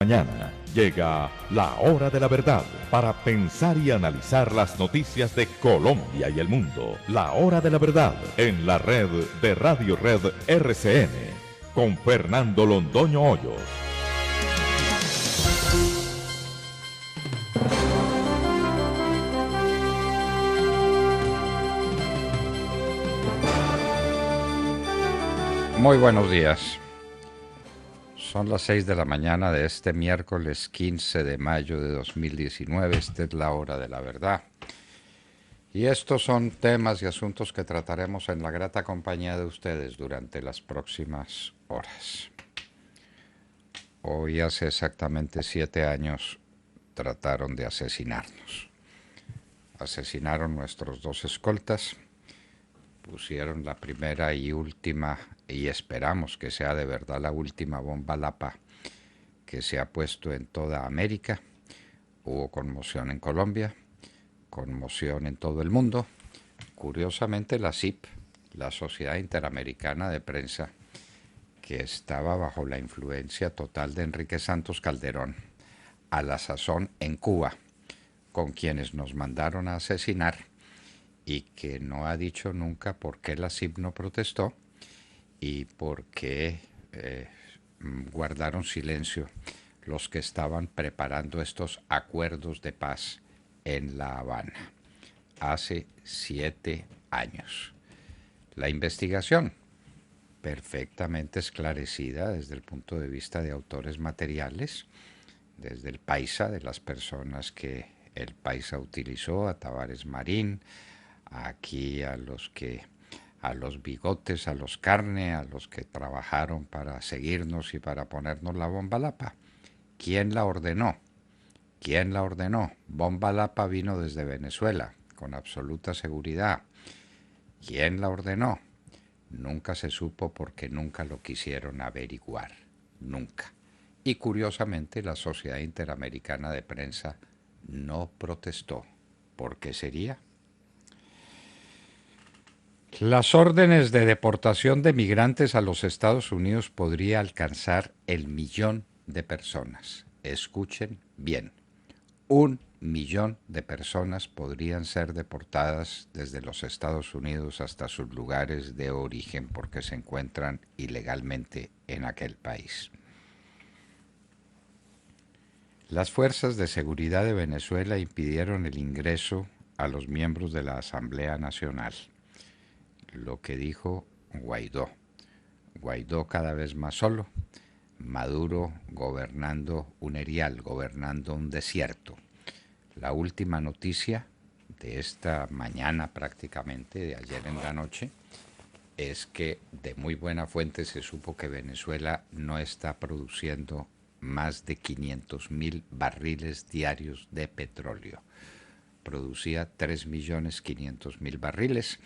Mañana llega la hora de la verdad para pensar y analizar las noticias de Colombia y el mundo. La hora de la verdad en la red de Radio Red RCN con Fernando Londoño Hoyos. Muy buenos días. Son las 6 de la mañana de este miércoles 15 de mayo de 2019. Esta es la hora de la verdad. Y estos son temas y asuntos que trataremos en la grata compañía de ustedes durante las próximas horas. Hoy hace exactamente 7 años trataron de asesinarnos. Asesinaron nuestros 2 escoltas, pusieron la primera y última, y esperamos que sea de verdad la última bomba Lapa que se ha puesto en toda América. Hubo conmoción en Colombia, conmoción en todo el mundo. Curiosamente la SIP, la Sociedad Interamericana de Prensa, que estaba bajo la influencia total de Enrique Santos Calderón, a la sazón en Cuba, con quienes nos mandaron a asesinar, y que no ha dicho nunca por qué la SIP no protestó y por qué guardaron silencio los que estaban preparando estos acuerdos de paz en La Habana hace 7 años. La investigación, perfectamente esclarecida desde el punto de vista de autores materiales, desde el Paisa, de las personas que el Paisa utilizó, a Tavares Marín, aquí a los bigotes, a los carne, a los que trabajaron para seguirnos y para ponernos la bomba Lapa. ¿Quién la ordenó? ¿Quién la ordenó? Bomba Lapa vino desde Venezuela, con absoluta seguridad. ¿Quién la ordenó? Nunca se supo porque nunca lo quisieron averiguar. Nunca. Y curiosamente la Sociedad Interamericana de Prensa no protestó. ¿Por qué sería? Las órdenes de deportación de migrantes a los Estados Unidos podría alcanzar el 1.000.000 de personas. Escuchen bien. 1.000.000 de personas podrían ser deportadas desde los Estados Unidos hasta sus lugares de origen porque se encuentran ilegalmente en aquel país. Las fuerzas de seguridad de Venezuela impidieron el ingreso a los miembros de la Asamblea Nacional. Lo que dijo Guaidó. Guaidó cada vez más solo, Maduro gobernando un erial, gobernando un desierto. La última noticia de esta mañana prácticamente, de ayer en la noche, es que de muy buena fuente se supo que Venezuela no está produciendo más de 500.000 barriles diarios de petróleo. Producía 3.500.000 barriles.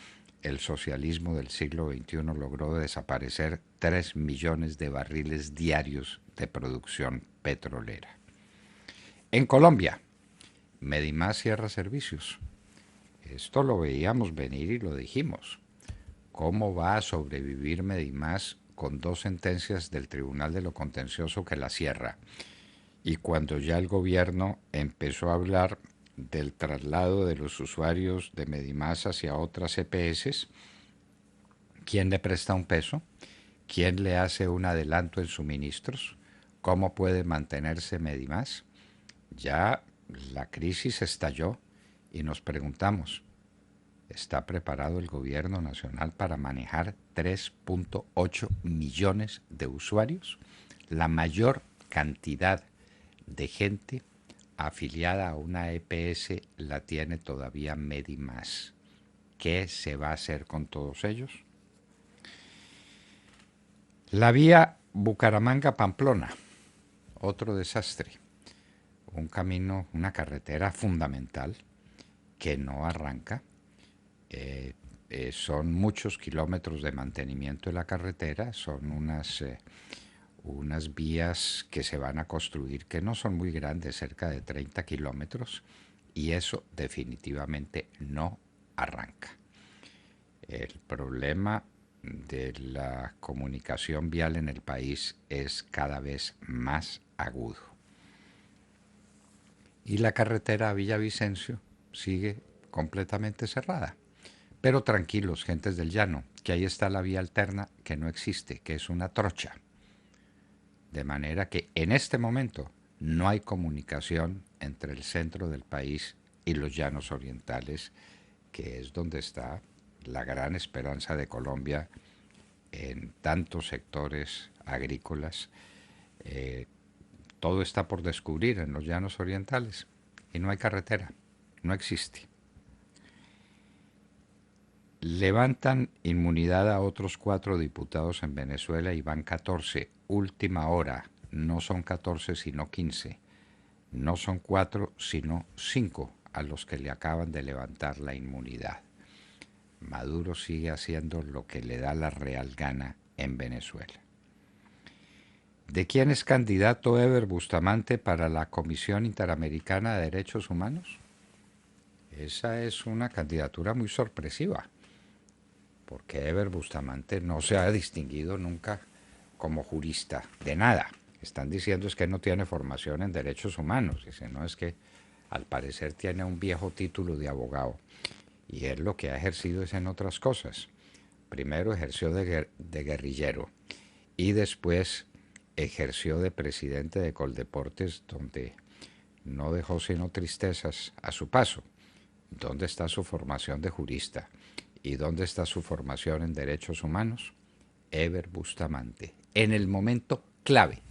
El socialismo del siglo XXI logró desaparecer 3 millones de barriles diarios de producción petrolera. En Colombia, Medimás cierra servicios. Esto lo veíamos venir y lo dijimos. ¿Cómo va a sobrevivir Medimás con 2 sentencias del Tribunal de lo Contencioso que la cierra? Y cuando ya el gobierno empezó a hablar del traslado de los usuarios de Medimás hacia otras EPS, ¿quién le presta un peso? ¿Quién le hace un adelanto en suministros? ¿Cómo puede mantenerse Medimás? Ya la crisis estalló y nos preguntamos, ¿está preparado el gobierno nacional para manejar 3.8 millones de usuarios? La mayor cantidad de gente afiliada a una EPS la tiene todavía Medimás. ¿Qué se va a hacer con todos ellos? La vía Bucaramanga-Pamplona, otro desastre. Un camino, una carretera fundamental que no arranca. Son muchos kilómetros de mantenimiento de la carretera, son unas vías que se van a construir que no son muy grandes, cerca de 30 kilómetros, y eso definitivamente no arranca. El problema de la comunicación vial en el país es cada vez más agudo. y la carretera a Villavicencio sigue completamente cerrada. Pero tranquilos, gentes del llano, que ahí está la vía alterna que no existe, que es una trocha. De manera que en este momento no hay comunicación entre el centro del país y los llanos orientales, que es donde está la gran esperanza de Colombia en tantos sectores agrícolas. Todo está por descubrir en los llanos orientales y no hay carretera, no existe. Levantan inmunidad a otros 4 diputados en Venezuela y van 14. Última hora, no son 14 sino 15. No son 4 sino 5 a los que le acaban de levantar la inmunidad. Maduro sigue haciendo lo que le da la real gana en Venezuela. ¿De quién es candidato Eber Bustamante para la Comisión Interamericana de Derechos Humanos? Esa es una candidatura muy sorpresiva, porque Eber Bustamante no se ha distinguido nunca como jurista de nada. Están diciendo es que no tiene formación en derechos humanos. Dicen, no, es que al parecer tiene un viejo título de abogado. Y él lo que ha ejercido es en otras cosas. Primero ejerció de guerrillero y después ejerció de presidente de Coldeportes, donde no dejó sino tristezas a su paso. ¿Dónde está su formación de jurista? ¿Y dónde está su formación en derechos humanos? Eber Bustamante, en el momento clave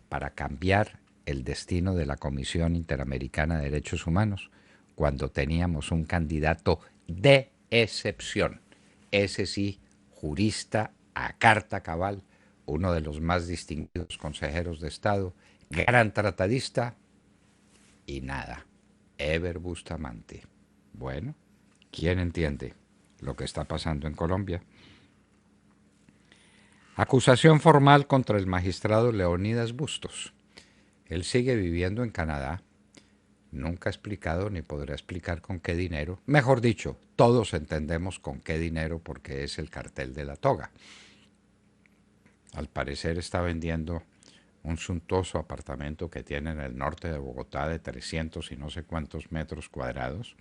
para cambiar el destino de la Comisión Interamericana de Derechos Humanos, cuando teníamos un candidato de excepción, ese sí, jurista a carta cabal, uno de los más distinguidos consejeros de Estado, gran tratadista, y nada, Eber Bustamante. Bueno, ¿quién entiende lo que está pasando en Colombia? Acusación formal contra el magistrado Leonidas Bustos. Él sigue viviendo en Canadá. Nunca ha explicado ni podrá explicar con qué dinero. Mejor dicho, todos entendemos con qué dinero porque es el cartel de la toga. Al parecer está vendiendo un suntuoso apartamento que tiene en el norte de Bogotá de 300 y no sé cuántos metros cuadrados,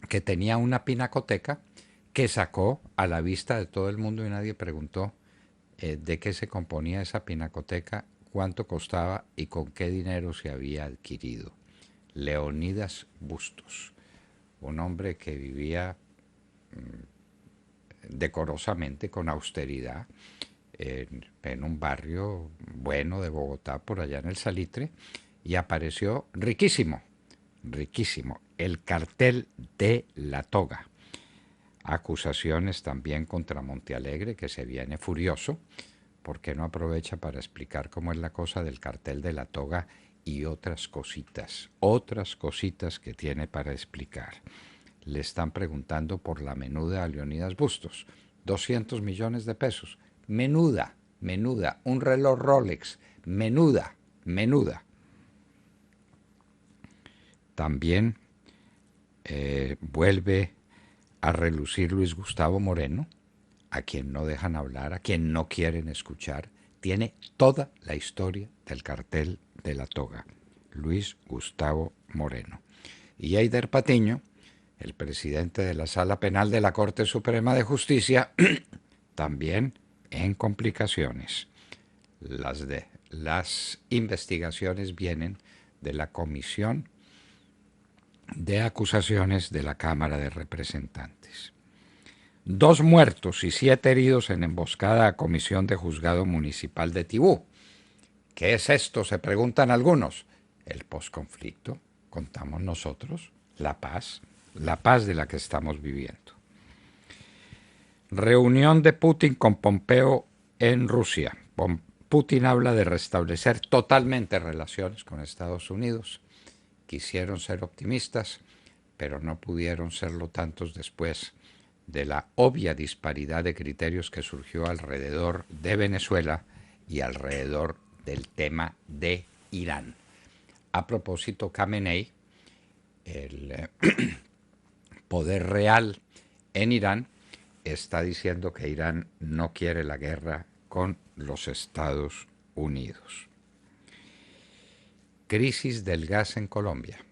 que tenía una pinacoteca que sacó a la vista de todo el mundo y nadie preguntó de qué se componía esa pinacoteca, cuánto costaba y con qué dinero se había adquirido. Leonidas Bustos, un hombre que vivía decorosamente, con austeridad, en un barrio bueno de Bogotá, por allá en el Salitre, y apareció riquísimo, riquísimo, el cartel de la toga. Acusaciones también contra Montealegre, que se viene furioso, porque no aprovecha para explicar cómo es la cosa del cartel de la toga y otras cositas que tiene para explicar. Le están preguntando por la menuda a Leonidas Bustos, 200 millones de pesos. Menuda, menuda, un reloj Rolex, menuda, menuda. También vuelve a relucir Luis Gustavo Moreno, a quien no dejan hablar, a quien no quieren escuchar. Tiene toda la historia del cartel de la toga, Luis Gustavo Moreno. Y Eider Patiño, el presidente de la Sala Penal de la Corte Suprema de Justicia, también en complicaciones. Las investigaciones vienen de la Comisión de Acusaciones de la Cámara de Representantes. 2 muertos y 7 heridos en emboscada a comisión de juzgado municipal de Tibú. ¿Qué es esto?, se preguntan algunos. El posconflicto, contamos nosotros, la paz de la que estamos viviendo. Reunión de Putin con Pompeo en Rusia. Putin habla de restablecer totalmente relaciones con Estados Unidos. Quisieron ser optimistas, pero no pudieron serlo tantos después de la obvia disparidad de criterios que surgió alrededor de Venezuela y alrededor del tema de Irán. A propósito, Khamenei, el poder real en Irán, está diciendo que Irán no quiere la guerra con los Estados Unidos. Crisis del gas en Colombia.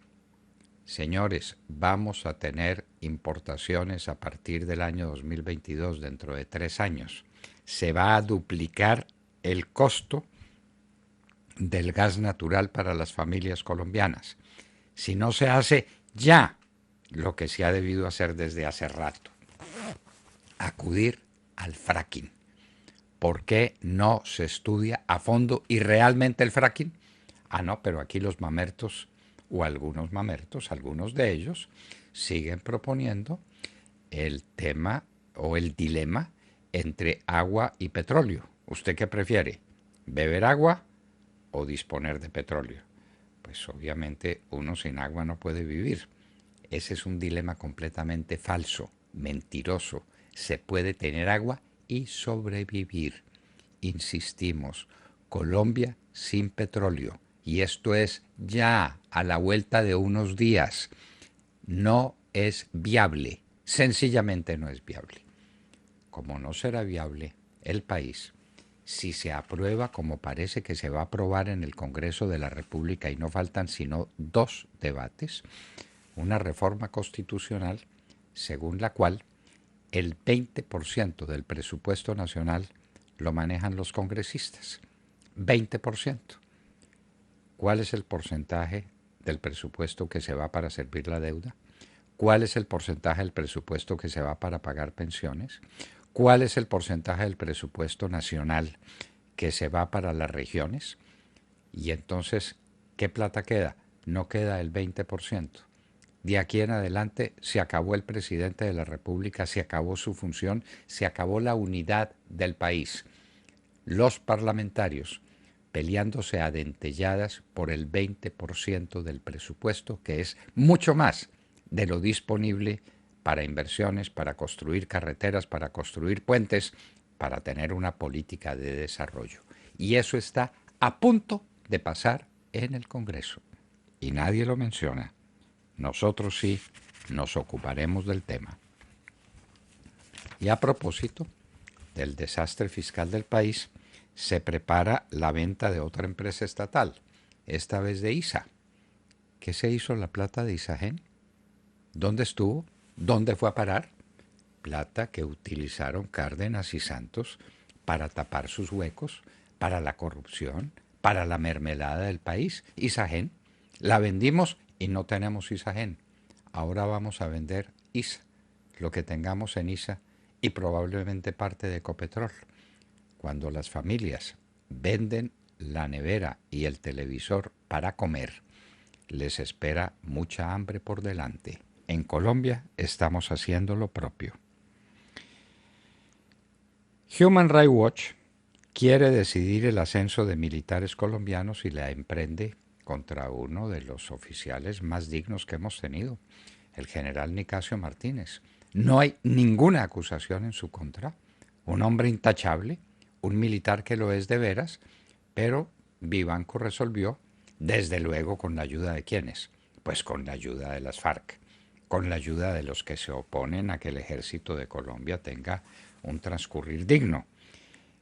Señores, vamos a tener importaciones a partir del año 2022, dentro de 3 años. Se va a duplicar el costo del gas natural para las familias colombianas. Si no se hace ya lo que se ha debido hacer desde hace rato, acudir al fracking. ¿Por qué no se estudia a fondo y realmente el fracking? Ah, no, pero aquí los mamertos, o algunos mamertos, algunos de ellos, siguen proponiendo el tema o el dilema entre agua y petróleo. ¿Usted qué prefiere? ¿Beber agua o disponer de petróleo? Pues obviamente uno sin agua no puede vivir. Ese es un dilema completamente falso, mentiroso. Se puede tener agua y sobrevivir. Insistimos, Colombia sin petróleo. Y esto es ya a la vuelta de unos días. No es viable. Sencillamente no es viable. Como no será viable el país, si se aprueba como parece que se va a aprobar en el Congreso de la República y no faltan sino 2 debates, una reforma constitucional según la cual el 20% del presupuesto nacional lo manejan los congresistas. 20%. ¿Cuál es el porcentaje del presupuesto que se va para servir la deuda? ¿Cuál es el porcentaje del presupuesto que se va para pagar pensiones? ¿Cuál es el porcentaje del presupuesto nacional que se va para las regiones? Y entonces, ¿qué plata queda? No queda el 20%. De aquí en adelante se acabó el presidente de la República, se acabó su función, se acabó la unidad del país. Los parlamentarios peleándose a dentelladas por el 20% del presupuesto, que es mucho más de lo disponible para inversiones, para construir carreteras, para construir puentes, para tener una política de desarrollo. Y eso está a punto de pasar en el Congreso. Y nadie lo menciona. Nosotros sí nos ocuparemos del tema. Y a propósito del desastre fiscal del país, se prepara la venta de otra empresa estatal, esta vez de ISA. ¿Qué se hizo la plata de Isagen? ¿Dónde estuvo? ¿Dónde fue a parar? Plata que utilizaron Cárdenas y Santos para tapar sus huecos, para la corrupción, para la mermelada del país. Isagen, la vendimos y no tenemos Isagen. Ahora vamos a vender ISA, lo que tengamos en ISA y probablemente parte de Ecopetrol. Cuando las familias venden la nevera y el televisor para comer, les espera mucha hambre por delante. En Colombia estamos haciendo lo propio. Human Rights Watch quiere decidir el ascenso de militares colombianos y la emprende contra uno de los oficiales más dignos que hemos tenido, el general Nicasio Martínez. No hay ninguna acusación en su contra. Un hombre intachable, un militar que lo es de veras, pero Vivanco resolvió, desde luego con la ayuda de ¿quiénes? Pues con la ayuda de las FARC, con la ayuda de los que se oponen a que el ejército de Colombia tenga un transcurrir digno.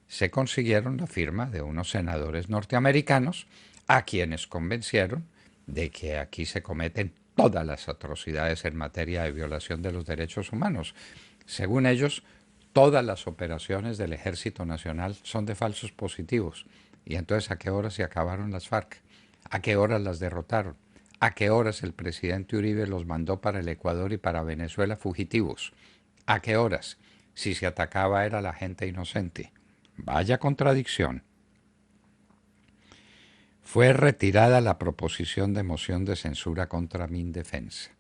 Se consiguieron la firma de unos senadores norteamericanos a quienes convencieron de que aquí se cometen todas las atrocidades en materia de violación de los derechos humanos. Según ellos, todas las operaciones del Ejército Nacional son de falsos positivos. Y entonces, ¿a qué horas se acabaron las FARC? ¿A qué horas las derrotaron? ¿A qué horas el presidente Uribe los mandó para el Ecuador y para Venezuela fugitivos? ¿A qué horas? Si se atacaba era la gente inocente. Vaya contradicción. Fue retirada la proposición de moción de censura contra Mindefensa.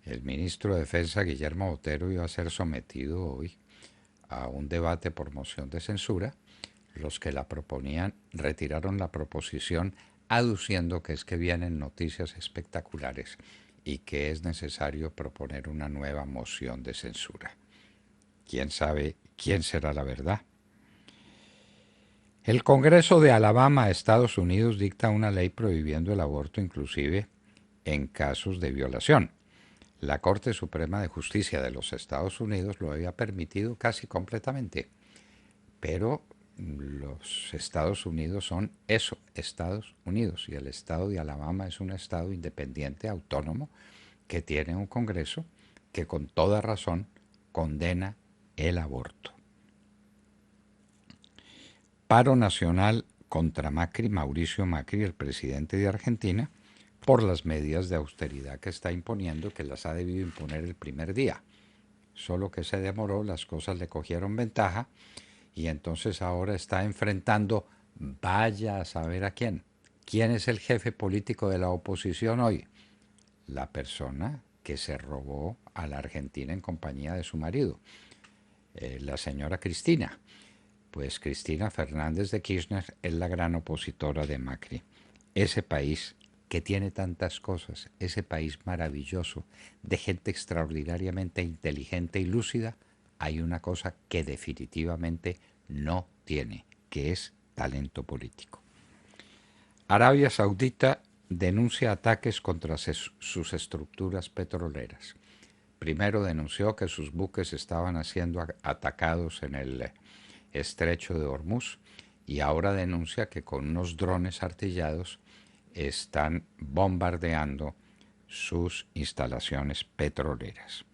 El ministro de Defensa, Guillermo Botero, iba a ser sometido hoy a un debate por moción de censura. Los que la proponían retiraron la proposición aduciendo que es que vienen noticias espectaculares y que es necesario proponer una nueva moción de censura. ¿Quién sabe quién será la verdad? El Congreso de Alabama, Estados Unidos, dicta una ley prohibiendo el aborto inclusive en casos de violación. La Corte Suprema de Justicia de los Estados Unidos lo había permitido casi completamente, pero los Estados Unidos son eso, Estados Unidos, y el estado de Alabama es un estado independiente, autónomo, que tiene un Congreso que con toda razón condena el aborto. Paro nacional contra Macri, Mauricio Macri, el presidente de Argentina, por las medidas de austeridad que está imponiendo, que las ha debido imponer el primer día. Solo que se demoró, las cosas le cogieron ventaja y entonces ahora está enfrentando, vaya a saber a quién. ¿Quién es el jefe político de la oposición hoy? La persona que se robó a la Argentina en compañía de su marido, la señora Cristina. Pues Cristina Fernández de Kirchner es la gran opositora de Macri. Ese país que tiene tantas cosas, ese país maravilloso, de gente extraordinariamente inteligente y lúcida, hay una cosa que definitivamente no tiene, que es talento político. Arabia Saudita denuncia ataques contra sus estructuras petroleras. Primero denunció que sus buques estaban siendo atacados en el estrecho de Hormuz y ahora denuncia que con unos drones artillados están bombardeando sus instalaciones petroleras.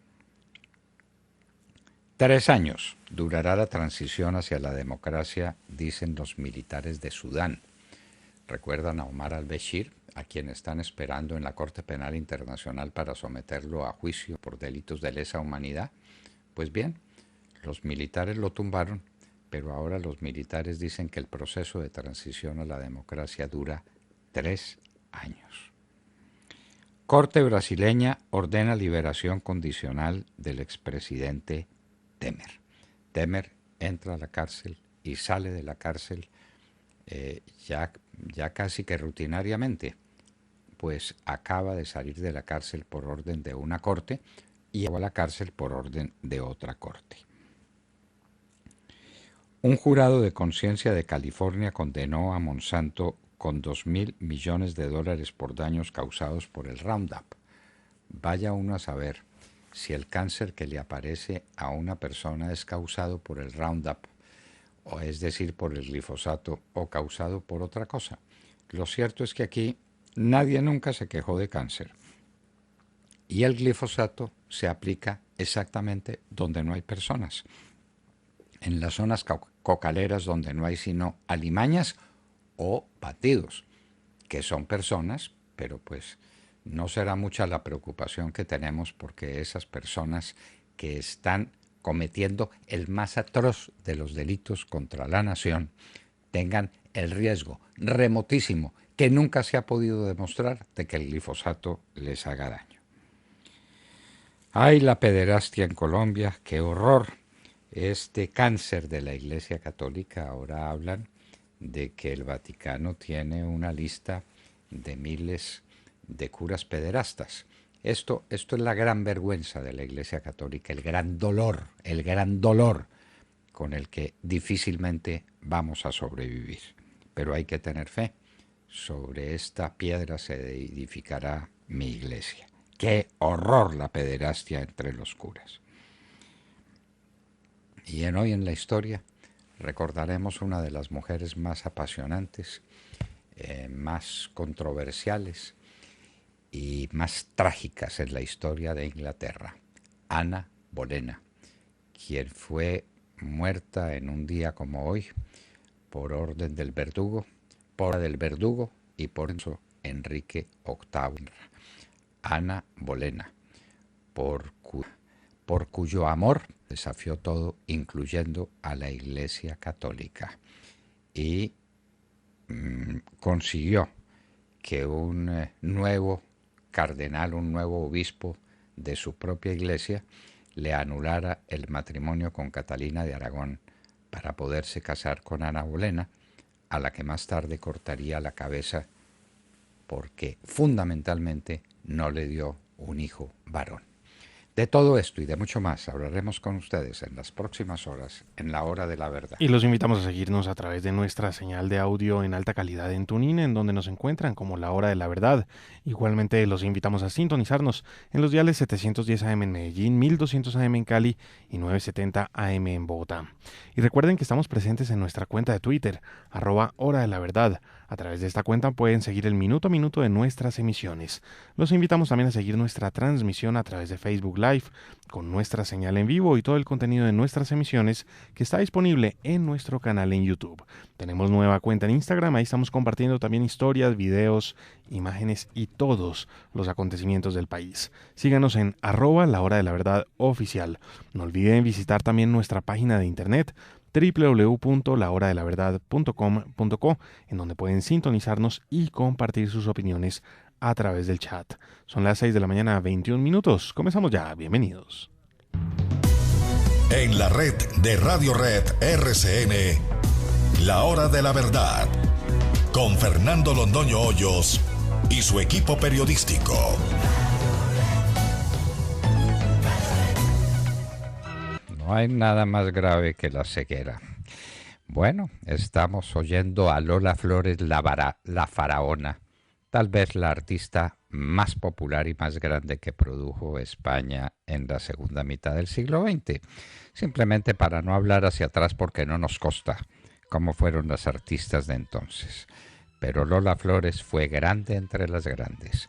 3 años durará la transición hacia la democracia, dicen los militares de Sudán. Recuerdan a Omar al-Bashir, a quien están esperando en la Corte Penal Internacional para someterlo a juicio por delitos de lesa humanidad. Pues bien, los militares lo tumbaron, pero ahora los militares dicen que el proceso de transición a la democracia dura 3 años. Corte brasileña ordena liberación condicional del expresidente Temer. Temer entra a la cárcel y sale de la cárcel ya casi que rutinariamente, pues acaba de salir de la cárcel por orden de una corte y llegó a la cárcel por orden de otra corte. Un jurado de conciencia de California condenó a Monsanto con $2.000 millones por daños causados por el Roundup. Vaya uno a saber si el cáncer que le aparece a una persona es causado por el Roundup, o es decir, por el glifosato, o causado por otra cosa. Lo cierto es que aquí nadie nunca se quejó de cáncer. Y el glifosato se aplica exactamente donde no hay personas. En las zonas cocaleras donde no hay sino alimañas o batidos, que son personas, pero pues no será mucha la preocupación que tenemos porque esas personas que están cometiendo el más atroz de los delitos contra la nación tengan el riesgo remotísimo, que nunca se ha podido demostrar, de que el glifosato les haga daño. ¡Ay, la pederastia en Colombia! ¡Qué horror! Este cáncer de la Iglesia Católica. Ahora hablan de que el Vaticano tiene una lista de miles de curas pederastas. Esto es la gran vergüenza de la Iglesia Católica, el gran dolor con el que difícilmente vamos a sobrevivir. Pero hay que tener fe. Sobre esta piedra se edificará mi iglesia. ¡Qué horror la pederastia entre los curas! Y hoy en la historia recordaremos una de las mujeres más apasionantes, más controversiales y más trágicas en la historia de Inglaterra, Ana Bolena, quien fue muerta en un día como hoy por orden del verdugo, y por eso Enrique VIII. Ana Bolena, por cuyo amor desafió todo, incluyendo a la Iglesia Católica, y consiguió que un nuevo cardenal, un nuevo obispo de su propia iglesia, le anulara el matrimonio con Catalina de Aragón para poderse casar con Ana Bolena, a la que más tarde cortaría la cabeza porque fundamentalmente no le dio un hijo varón. De todo esto y de mucho más hablaremos con ustedes en las próximas horas, en la hora de la verdad. Y los invitamos a seguirnos a través de nuestra señal de audio en alta calidad en TuneIn, en donde nos encuentran como La Hora de la Verdad. Igualmente los invitamos a sintonizarnos en los diales 710 AM en Medellín, 1200 AM en Cali y 970 AM en Bogotá. Y recuerden que estamos presentes en nuestra cuenta de Twitter, @Hora de la Verdad. A través de esta cuenta pueden seguir el minuto a minuto de nuestras emisiones. Los invitamos también a seguir nuestra transmisión a través de Facebook Live, con nuestra señal en vivo y todo el contenido de nuestras emisiones que está disponible en nuestro canal en YouTube. Tenemos nueva cuenta en Instagram, ahí estamos compartiendo también historias, videos, imágenes y todos los acontecimientos del país. Síganos en @La Hora de la Verdad Oficial. No olviden visitar también nuestra página de internet www.lahoradelaverdad.com.co, en donde pueden sintonizarnos y compartir sus opiniones a través del chat. Son las 6 de la mañana, 21 minutos. Comenzamos ya. Bienvenidos. En la red de Radio Red RCN, La Hora de la Verdad, con Fernando Londoño Hoyos y su equipo periodístico. No hay nada más grave que la ceguera. Bueno, estamos oyendo a Lola Flores, la faraona, tal vez la artista más popular y más grande que produjo España en la segunda mitad del siglo XX. Simplemente para no hablar hacia atrás porque no nos consta cómo fueron las artistas de entonces. Pero Lola Flores fue grande entre las grandes.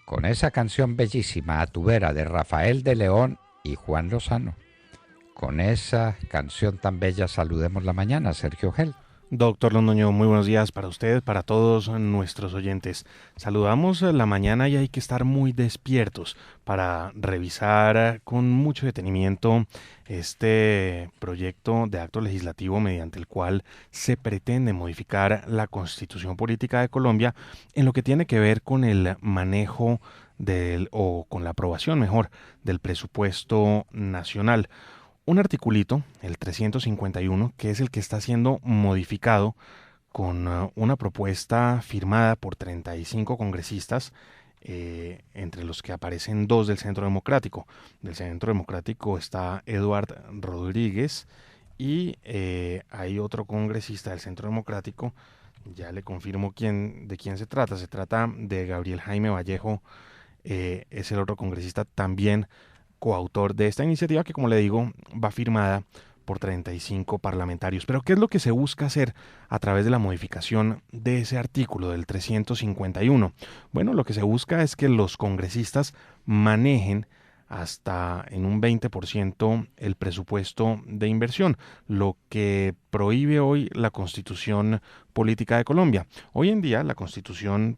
Con esa canción bellísima, A tu vera, de Rafael de León y Juan Lozano. Con esa canción tan bella saludemos la mañana, Sergio Gel. Doctor Londoño, muy buenos días para usted, para todos nuestros oyentes. Saludamos la mañana y hay que estar muy despiertos para revisar con mucho detenimiento este proyecto de acto legislativo mediante el cual se pretende modificar la Constitución Política de Colombia en lo que tiene que ver con el manejo o con la aprobación, mejor, del presupuesto nacional. Un articulito, el 351, que es el que está siendo modificado con una propuesta firmada por 35 congresistas, entre los que aparecen 2 del Centro Democrático. Del Centro Democrático está Eduard Rodríguez y hay otro congresista del Centro Democrático, ya le confirmo de quién se trata. Se trata de Gabriel Jaime Vallejo, es el otro congresista también coautor de esta iniciativa que, como le digo, va firmada por 35 parlamentarios. Pero ¿qué es lo que se busca hacer a través de la modificación de ese artículo del 351? Bueno, lo que se busca es que los congresistas manejen hasta en un 20% el presupuesto de inversión, lo que prohíbe hoy la Constitución Política de Colombia. Hoy en día la Constitución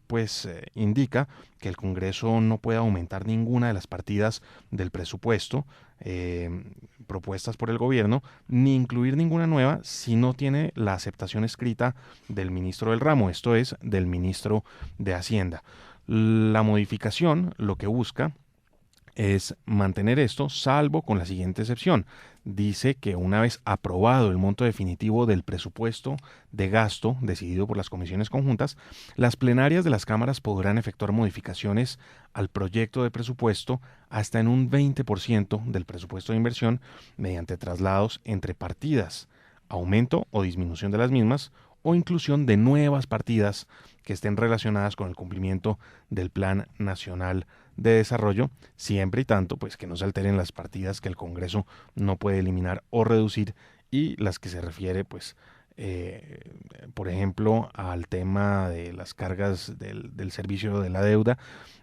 indica que el Congreso no puede aumentar ninguna de las partidas del presupuesto propuestas por el gobierno, ni incluir ninguna nueva si no tiene la aceptación escrita del ministro del ramo, esto es, del ministro de Hacienda. La modificación lo que busca es mantener esto, salvo con la siguiente excepción. Dice que una vez aprobado el monto definitivo del presupuesto de gasto decidido por las comisiones conjuntas, las plenarias de las cámaras podrán efectuar modificaciones al proyecto de presupuesto hasta en un 20% del presupuesto de inversión mediante traslados entre partidas, aumento o disminución de las mismas o inclusión de nuevas partidas que estén relacionadas con el cumplimiento del Plan Nacional de Desarrollo, siempre y tanto que no se alteren las partidas que el Congreso no puede eliminar o reducir y las que se refiere por ejemplo al tema de las cargas del servicio de la deuda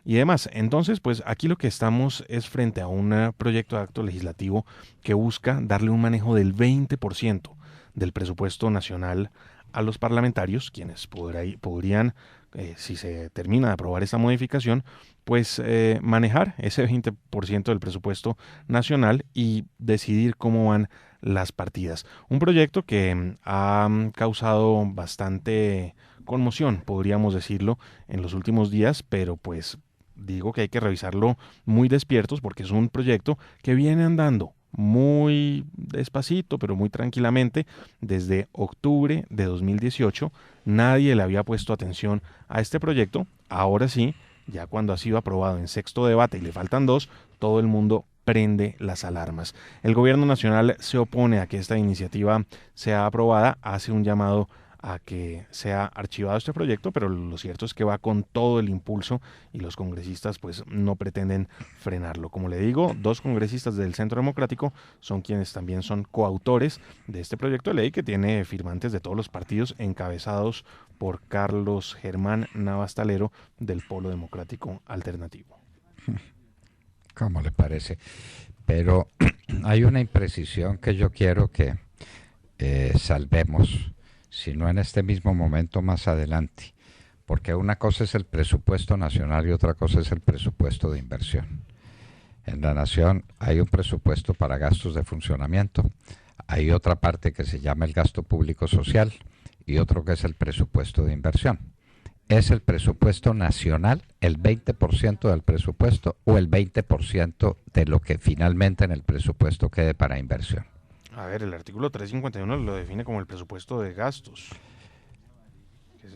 y demás. Entonces aquí lo que estamos es frente a un proyecto de acto legislativo que busca darle un manejo del 20% del presupuesto nacional a los parlamentarios, quienes podrían, si se termina de aprobar esta modificación, manejar ese 20% del presupuesto nacional y decidir cómo van las partidas. Un proyecto que ha causado bastante conmoción, podríamos decirlo, en los últimos días, pero digo que hay que revisarlo muy despiertos porque es un proyecto que viene andando muy despacito, pero muy tranquilamente, desde octubre de 2018. Nadie le había puesto atención a este proyecto. Ahora sí, ya cuando ha sido aprobado en sexto debate y le faltan 2, todo el mundo prende las alarmas. El gobierno nacional se opone a que esta iniciativa sea aprobada, hace un llamado a que sea archivado este proyecto, pero lo cierto es que va con todo el impulso y los congresistas pues no pretenden frenarlo. Como le digo, 2 congresistas del Centro Democrático son quienes también son coautores de este proyecto de ley que tiene firmantes de todos los partidos, encabezados por Carlos Germán Navastalero del Polo Democrático Alternativo. ¿Cómo le parece? Pero hay una imprecisión que yo quiero que salvemos, si no en este mismo momento, más adelante, porque una cosa es el presupuesto nacional y otra cosa es el presupuesto de inversión. En la nación hay un presupuesto para gastos de funcionamiento, hay otra parte que se llama el gasto público social y otro que es el presupuesto de inversión. ¿Es el presupuesto nacional el 20% del presupuesto o el 20% de lo que finalmente en el presupuesto quede para inversión? A ver, el artículo 351 lo define como el presupuesto de gastos,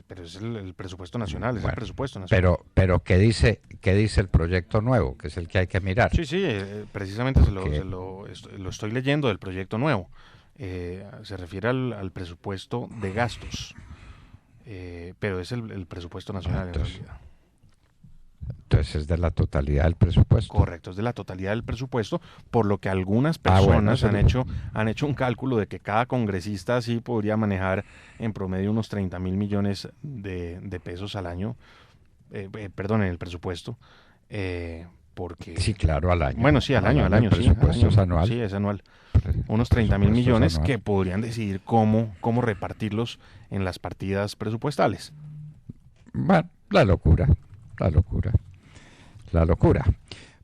pero es el presupuesto nacional, es Bueno, el presupuesto nacional. pero ¿qué dice el proyecto nuevo? Que es el que hay que mirar. Sí, precisamente lo estoy leyendo del proyecto nuevo. Se refiere al presupuesto de gastos, pero es el presupuesto nacional en realidad. Entonces es de la totalidad del presupuesto. Correcto, es de la totalidad del presupuesto, por lo que algunas personas han hecho un cálculo de que cada congresista sí podría manejar en promedio unos 30.000 millones de pesos al año, en el presupuesto, porque... Sí, claro, al año. Bueno, sí, al año, el presupuesto es anual. Sí, es anual. Unos 30.000 millones que podrían decidir cómo repartirlos en las partidas presupuestales. Bueno, la locura,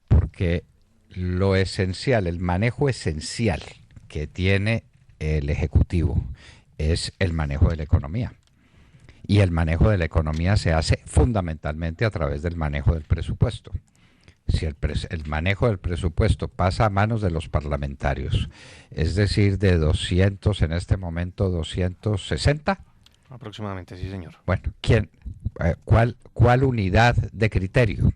porque lo esencial, el manejo esencial que tiene el Ejecutivo es el manejo de la economía. Y el manejo de la economía se hace fundamentalmente a través del manejo del presupuesto. Si el manejo del presupuesto pasa a manos de los parlamentarios, es decir, de 200, en este momento 260. Aproximadamente, sí, señor. Bueno, ¿cuál unidad de criterio?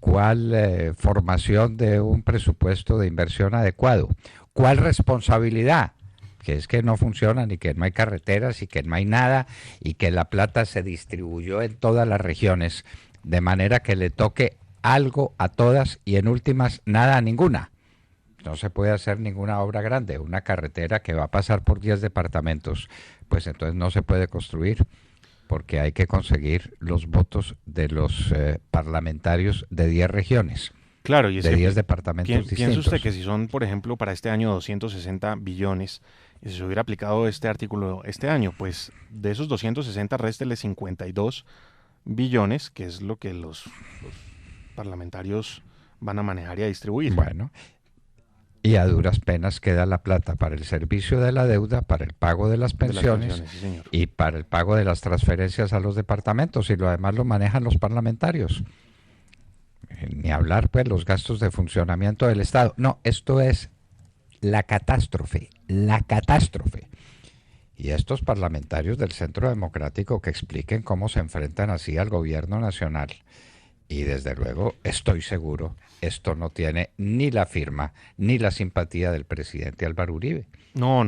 ¿Cuál formación de un presupuesto de inversión adecuado? ¿Cuál responsabilidad? Que es que no funcionan y que no hay carreteras y que no hay nada y que la plata se distribuyó en todas las regiones de manera que le toque algo a todas y en últimas nada a ninguna. No se puede hacer ninguna obra grande, una carretera que va a pasar por 10 departamentos, pues entonces no se puede construir porque hay que conseguir los votos de los parlamentarios de 10 regiones. Claro, y es de que 10 departamentos distintos. ¿Piensa usted que si son, por ejemplo, para este año 260 billones, y si se hubiera aplicado este artículo este año, pues de esos 260 réstele 52 billones, que es lo que los parlamentarios van a manejar y a distribuir? Bueno, y a duras penas queda la plata para el servicio de la deuda, para el pago de las pensiones, sí, señor, y para el pago de las transferencias a los departamentos, y lo demás lo manejan los parlamentarios. Ni hablar, pues, los gastos de funcionamiento del Estado. No, esto es la catástrofe. Y estos parlamentarios del Centro Democrático que expliquen cómo se enfrentan así al gobierno nacional. Y desde luego, estoy seguro, esto no tiene ni la firma ni la simpatía del presidente Álvaro Uribe. No.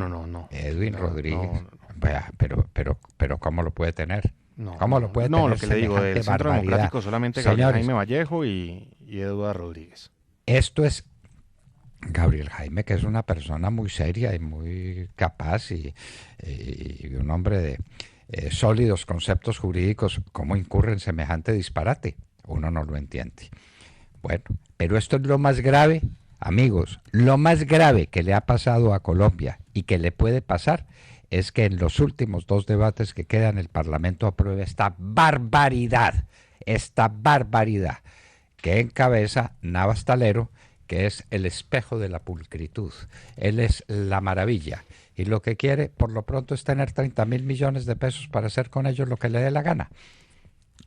Edwin Rodríguez. No. Vaya, pero ¿cómo lo puede tener? No, ¿Cómo lo puede tener? Lo que le digo, del Centro Democrático solamente Gabriel Jaime Vallejo y Eduardo Rodríguez. Esto es Gabriel Jaime, que es una persona muy seria y muy capaz y un hombre de sólidos conceptos jurídicos. ¿Cómo incurre en semejante disparate? Uno no lo entiende. Bueno, pero esto es lo más grave, amigos, lo más grave que le ha pasado a Colombia y que le puede pasar es que en los últimos 2 debates que quedan el Parlamento apruebe esta barbaridad que encabeza Navastalero, que es el espejo de la pulcritud. Él es la maravilla y lo que quiere por lo pronto es tener 30.000 millones de pesos para hacer con ellos lo que le dé la gana.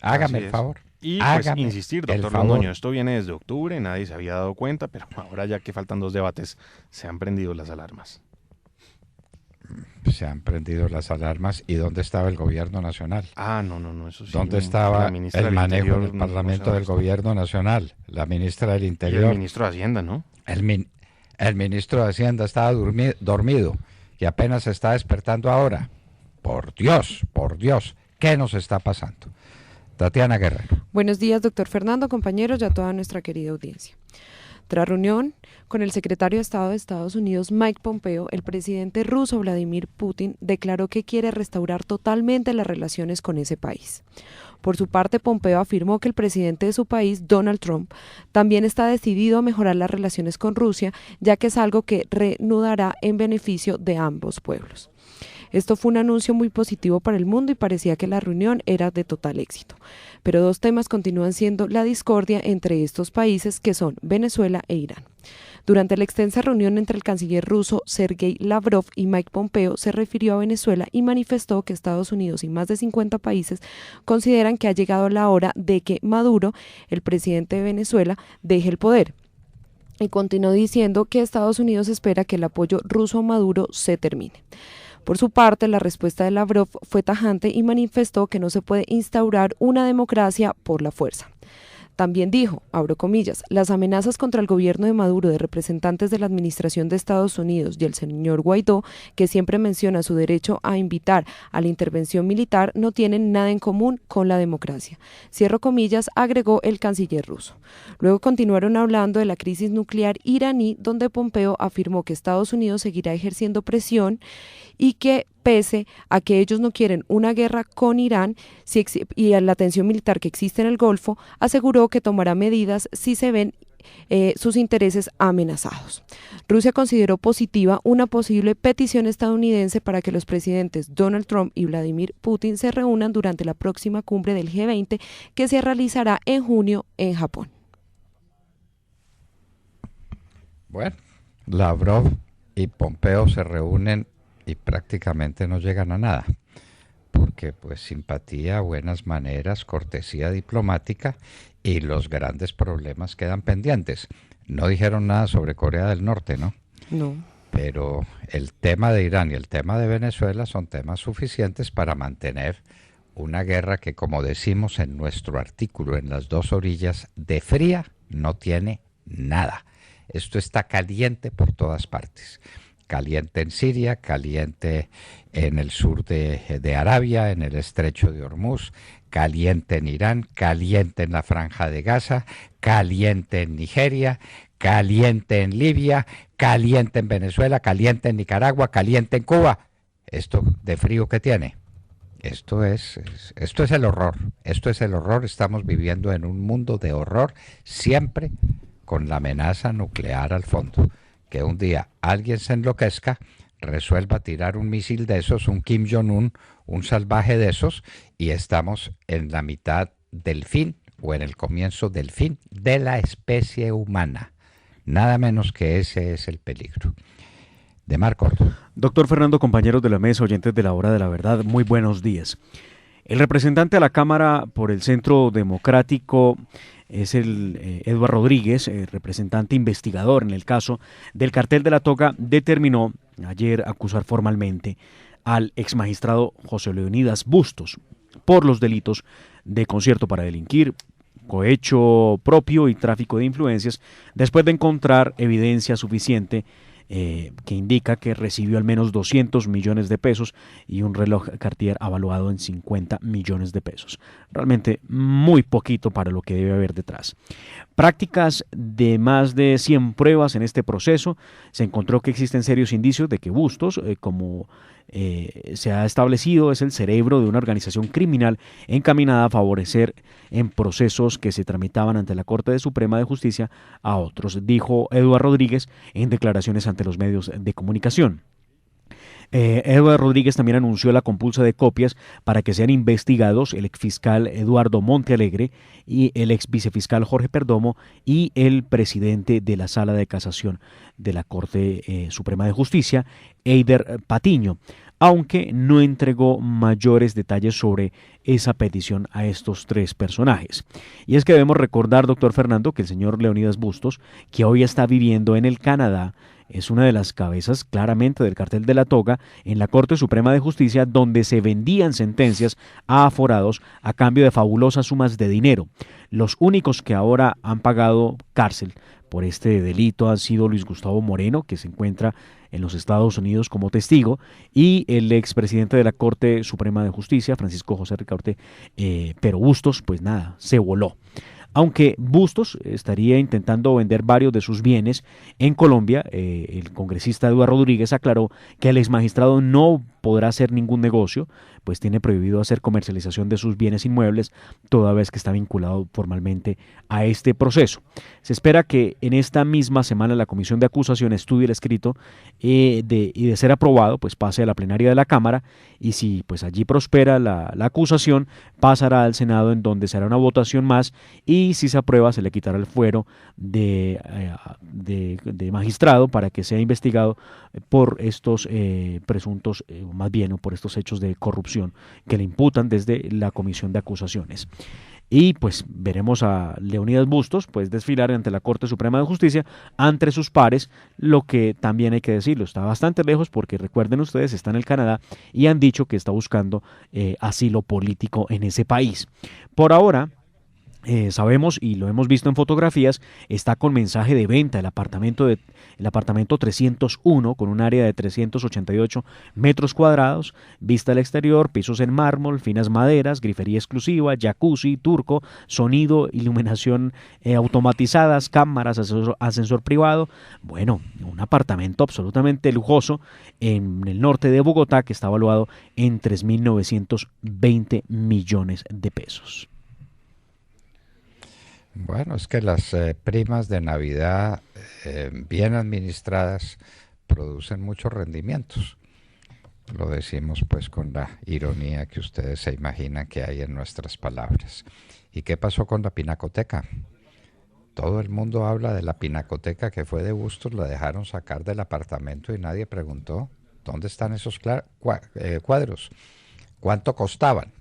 Hágame el favor. Y pues insistir, doctor Londoño, esto viene desde octubre, nadie se había dado cuenta, pero ahora ya que faltan 2 debates, se han prendido las alarmas. Se han prendido las alarmas. ¿Y dónde estaba el gobierno nacional? No, eso sí. ¿Dónde estaba el manejo del Parlamento del gobierno nacional? La ministra del Interior. Y el ministro de Hacienda, ¿no? El ministro de Hacienda estaba dormido y apenas se está despertando ahora. Por Dios, ¿qué nos está pasando? Tatiana Guerrero. Buenos días, doctor Fernando, compañeros y a toda nuestra querida audiencia. Tras reunión con el secretario de Estado de Estados Unidos, Mike Pompeo, el presidente ruso Vladimir Putin declaró que quiere restaurar totalmente las relaciones con ese país. Por su parte, Pompeo afirmó que el presidente de su país, Donald Trump, también está decidido a mejorar las relaciones con Rusia, ya que es algo que reanudará en beneficio de ambos pueblos. Esto fue un anuncio muy positivo para el mundo y parecía que la reunión era de total éxito. Pero dos temas continúan siendo la discordia entre estos países, que son Venezuela e Irán. Durante la extensa reunión entre el canciller ruso Sergei Lavrov y Mike Pompeo, se refirió a Venezuela y manifestó que Estados Unidos y más de 50 países consideran que ha llegado la hora de que Maduro, el presidente de Venezuela, deje el poder. Y continuó diciendo que Estados Unidos espera que el apoyo ruso a Maduro se termine. Por su parte, la respuesta de Lavrov fue tajante y manifestó que no se puede instaurar una democracia por la fuerza. También dijo, abro comillas, las amenazas contra el gobierno de Maduro de representantes de la administración de Estados Unidos y el señor Guaidó, que siempre menciona su derecho a invitar a la intervención militar, no tienen nada en común con la democracia. Cierro comillas, agregó el canciller ruso. Luego continuaron hablando de la crisis nuclear iraní, donde Pompeo afirmó que Estados Unidos seguirá ejerciendo presión y que pese a que ellos no quieren una guerra con Irán y a la tensión militar que existe en el Golfo, aseguró que tomará medidas si se ven sus intereses amenazados. Rusia consideró positiva una posible petición estadounidense para que los presidentes Donald Trump y Vladimir Putin se reúnan durante la próxima cumbre del G20 que se realizará en junio en Japón. Bueno, Lavrov y Pompeo se reúnen y prácticamente no llegan a nada, porque pues simpatía, buenas maneras, cortesía diplomática y los grandes problemas quedan pendientes. No dijeron nada sobre Corea del Norte, ¿no? No. Pero el tema de Irán y el tema de Venezuela son temas suficientes para mantener una guerra que, como decimos en nuestro artículo, en las dos orillas, de fría no tiene nada. Esto está caliente por todas partes. Caliente en Siria, caliente en el sur de Arabia, en el estrecho de Hormuz, caliente en Irán, caliente en la Franja de Gaza, caliente en Nigeria, caliente en Libia, caliente en Venezuela, caliente en Nicaragua, caliente en Cuba. ¿Esto de frío qué tiene? Esto es el horror. Esto es el horror. Estamos viviendo en un mundo de horror, siempre con la amenaza nuclear al fondo. Que un día alguien se enloquezca, resuelva tirar un misil de esos, un Kim Jong-un, un salvaje de esos, y estamos en la mitad del fin, o en el comienzo del fin, de la especie humana. Nada menos que ese es el peligro. De Marco. Doctor Fernando, compañeros de la mesa, oyentes de la Hora de la Verdad, muy buenos días. El representante a la Cámara por el Centro Democrático es el Eduardo Rodríguez, representante investigador en el caso del Cartel de la Toga, determinó ayer acusar formalmente al exmagistrado José Leonidas Bustos por los delitos de concierto para delinquir, cohecho propio y tráfico de influencias, después de encontrar evidencia suficiente que indica que recibió al menos 200 millones de pesos y un reloj Cartier avaluado en 50 millones de pesos. Realmente muy poquito para lo que debe haber detrás. Prácticas de más de 100 pruebas en este proceso. Se encontró que existen serios indicios de que Bustos, como se ha establecido, es el cerebro de una organización criminal encaminada a favorecer en procesos que se tramitaban ante la Corte Suprema de Justicia a otros, dijo Eduardo Rodríguez en declaraciones ante los medios de comunicación. Eduardo Rodríguez también anunció la compulsa de copias para que sean investigados el exfiscal Eduardo Montealegre y el ex vicefiscal Jorge Perdomo y el presidente de la Sala de Casación de la Corte Suprema de Justicia, Eider Patiño, aunque no entregó mayores detalles sobre esa petición a estos tres personajes. Y es que debemos recordar, doctor Fernando, que el señor Leonidas Bustos, que hoy está viviendo en el Canadá, es una de las cabezas claramente del cartel de la toga en la Corte Suprema de Justicia, donde se vendían sentencias a aforados a cambio de fabulosas sumas de dinero. Los únicos que ahora han pagado cárcel por este delito han sido Luis Gustavo Moreno, que se encuentra en los Estados Unidos como testigo, y el expresidente de la Corte Suprema de Justicia, Francisco José Ricaurte, pero Bustos, pues nada, se voló. Aunque Bustos estaría intentando vender varios de sus bienes en Colombia, el congresista Eduardo Rodríguez aclaró que el exmagistrado no podrá hacer ningún negocio, pues tiene prohibido hacer comercialización de sus bienes inmuebles, toda vez que está vinculado formalmente a este proceso. Se espera que en esta misma semana la Comisión de Acusación estudie el escrito y de ser aprobado, pues pase a la plenaria de la Cámara, y si pues allí prospera la acusación, pasará al Senado, en donde será una votación más, y si se aprueba se le quitará el fuero de magistrado para que sea investigado por estos presuntos, más bien, por estos hechos de corrupción que le imputan desde la Comisión de Acusaciones. Y pues veremos a Leonidas Bustos pues desfilar ante la Corte Suprema de Justicia ante sus pares, lo que también hay que decirlo, está bastante lejos porque recuerden ustedes, está en el Canadá y han dicho que está buscando asilo político en ese país. Por ahora, sabemos y lo hemos visto en fotografías, está con mensaje de venta el apartamento 301 con un área de 388 metros cuadrados, vista al exterior, pisos en mármol, finas maderas, grifería exclusiva, jacuzzi, turco, sonido, iluminación automatizadas, cámaras, ascensor privado. Bueno, un apartamento absolutamente lujoso en el norte de Bogotá que está evaluado en 3.920 millones de pesos. Bueno, es que las primas de Navidad bien administradas producen muchos rendimientos. Lo decimos pues con la ironía que ustedes se imaginan que hay en nuestras palabras. ¿Y qué pasó con la pinacoteca? Todo el mundo habla de la pinacoteca que fue de Bustos, la dejaron sacar del apartamento y nadie preguntó dónde están esos cuadros, cuánto costaban.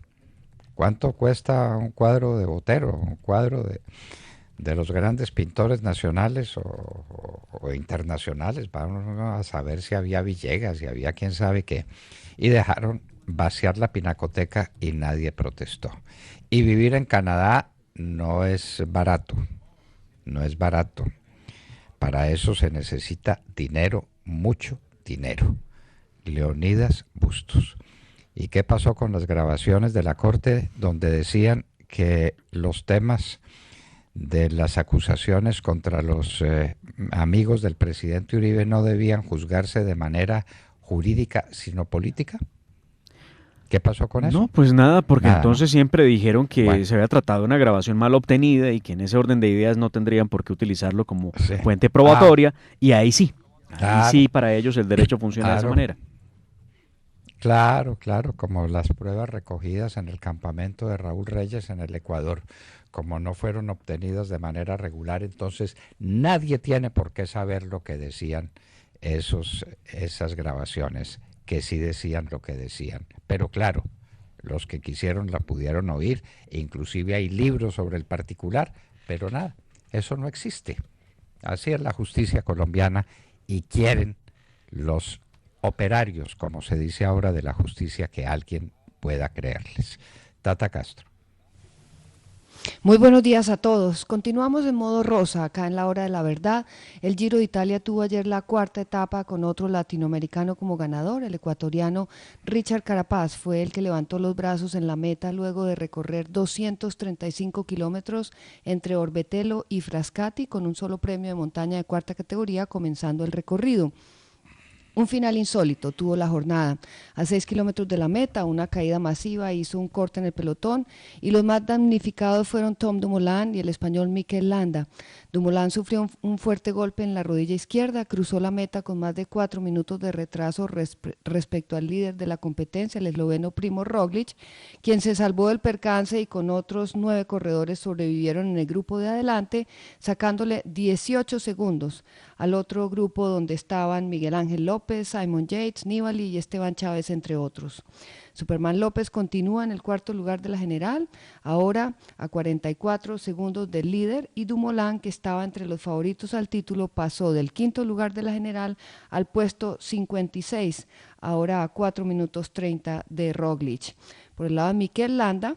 ¿Cuánto cuesta un cuadro de Botero, un cuadro de los grandes pintores nacionales o internacionales? Vamos a saber si había Villegas, si había quién sabe qué. Y dejaron vaciar la pinacoteca y nadie protestó. Y vivir en Canadá no es barato, no es barato. Para eso se necesita dinero, mucho dinero. Leonidas Bustos. ¿Y qué pasó con las grabaciones de la Corte donde decían que los temas de las acusaciones contra los amigos del presidente Uribe no debían juzgarse de manera jurídica, sino política? ¿Qué pasó con eso? No, pues nada, porque nada, entonces siempre dijeron que bueno, se había tratado de una grabación mal obtenida y que en ese orden de ideas no tendrían por qué utilizarlo como fuente probatoria, y ahí sí, para ellos el derecho funciona de esa manera. Claro, como las pruebas recogidas en el campamento de Raúl Reyes en el Ecuador, como no fueron obtenidas de manera regular, entonces nadie tiene por qué saber lo que decían esas grabaciones, que sí decían lo que decían. Pero claro, los que quisieron la pudieron oír, e inclusive hay libros sobre el particular, pero nada, eso no existe. Así es la justicia colombiana y quieren los operarios, como se dice ahora, de la justicia, que alguien pueda creerles. Tata Castro. Muy buenos días a todos. Continuamos en modo rosa acá en la hora de la verdad. El Giro de Italia tuvo ayer la cuarta etapa con otro latinoamericano como ganador. El ecuatoriano Richard Carapaz fue el que levantó los brazos en la meta luego de recorrer 235 kilómetros entre Orbetello y Frascati con un solo premio de montaña de cuarta categoría comenzando el recorrido. Un final insólito tuvo la jornada. A 6 kilómetros de la meta, una caída masiva hizo un corte en el pelotón y los más damnificados fueron Tom Dumoulin y el español Mikel Landa. Dumoulin sufrió un fuerte golpe en la rodilla izquierda, cruzó la meta con más de 4 minutos de retraso respecto al líder de la competencia, el esloveno Primo Roglic, quien se salvó del percance y con otros 9 corredores sobrevivieron en el grupo de adelante, sacándole 18 segundos al otro grupo donde estaban Miguel Ángel López, López, Simon Yates, Nibali y Esteban Chávez, entre otros. Superman López continúa en el cuarto lugar de la general, ahora a 44 segundos del líder, y Dumoulin, que estaba entre los favoritos al título, pasó del quinto lugar de la general al puesto 56, ahora a 4 minutos 30 de Roglic. Por el lado de Mikel Landa,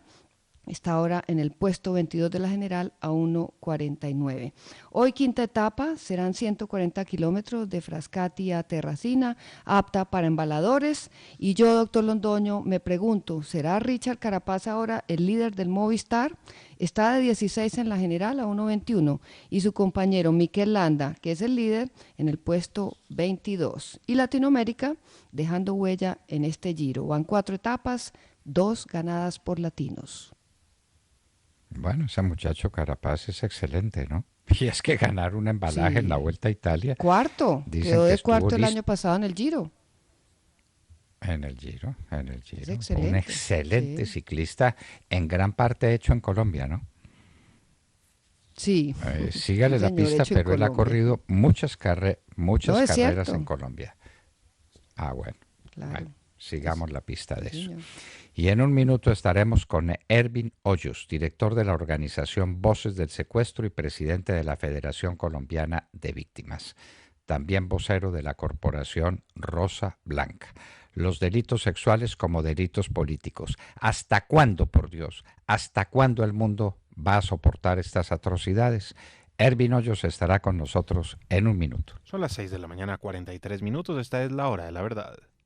está ahora en el puesto 22 de la general a 1:49. Hoy quinta etapa, serán 140 kilómetros de Frascati a Terracina, apta para embaladores. Y yo, doctor Londoño, me pregunto, ¿será Richard Carapaz ahora el líder del Movistar? Está de 16 en la general a 1:21 y su compañero Mikel Landa, que es el líder, en el puesto 22. Y Latinoamérica dejando huella en este Giro. Van 4 etapas, 2 ganadas por latinos. Bueno, ese muchacho Carapaz es excelente, ¿no? Y es que ganar un embalaje en la Vuelta a Italia. Cuarto, quedó de cuarto el año pasado en el Giro. En el Giro. Es excelente. Un excelente ciclista, en gran parte hecho en Colombia, ¿no? Sí. Sígale la pista, pero él ha corrido muchas carreras en Colombia. Ah, bueno. Claro. Bueno, sigamos la pista de eso. Y en un minuto estaremos con Ervin Hoyos, director de la organización Voces del Secuestro y presidente de la Federación Colombiana de Víctimas. También vocero de la corporación Rosa Blanca. Los delitos sexuales como delitos políticos. ¿Hasta cuándo, por Dios? ¿Hasta cuándo el mundo va a soportar estas atrocidades? Ervin Hoyos estará con nosotros en un minuto. Son las 6 de la mañana, 43 minutos. Esta es la hora de la verdad.